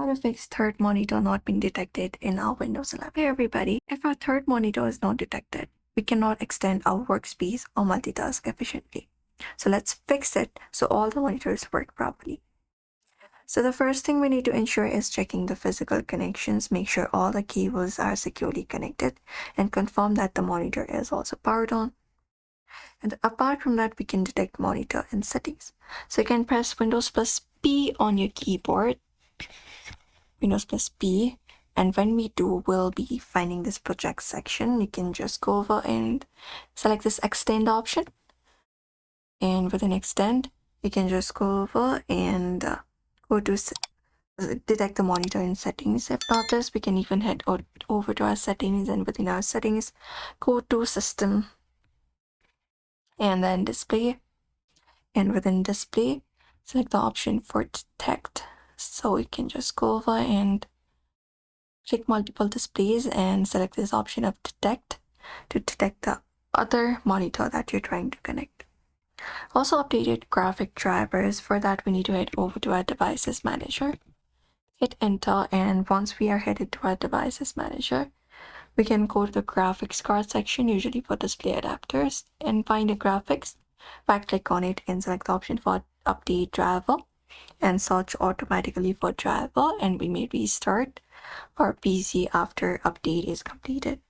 to fix third monitor not being detected in our Windows 11. Hey everybody, if our third monitor is not detected, we cannot extend our workspace or multitask efficiently. So let's fix it so all the monitors work properly. So the first thing we need to ensure is checking the physical connections, make sure all the cables are securely connected, and confirm that the monitor is also powered on. And apart from that, we can detect monitor in settings. So you can press Windows plus P on your keyboard, Windows plus P, and when we do, we'll be finding this project section. You can just go over and select this extend option, and within extend, you can just go over and go to detect the monitor in settings. If not this, we can even head over to our settings, and within our settings, go to system and then display, and within display, select the option for detect. So we can just go over and click multiple displays and select this option of detect to detect the other monitor that you're trying to connect. Also updated graphic drivers. For that, we need to head over to our devices manager, hit enter, and once we are headed to our devices manager, we can go to the graphics card section, usually for display adapters, and find the graphics. Right click on it and select the option for update driver and search automatically for driver, and we may restart our PC after update is completed.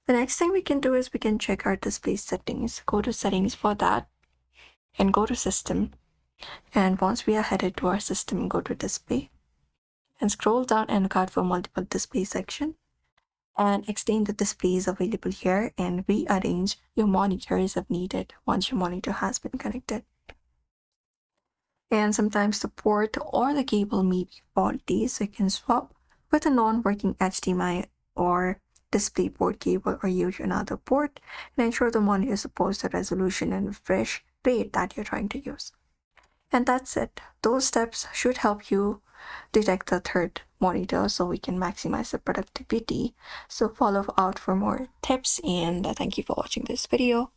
The next thing we can do is we can check our display settings. Go to settings for that and go to system, and once we are headed to our system, go to display and scroll down and look out for multiple display section and extend the displays available here and rearrange your monitors if needed once your monitor has been connected. And sometimes the port or the cable may be faulty, so you can swap with a non-working HDMI or DisplayPort cable or use another port and ensure the monitor supports the resolution and refresh rate that you're trying to use. And that's it. Those steps should help you detect the third monitor so we can maximize the productivity. So follow out for more tips, and thank you for watching this video.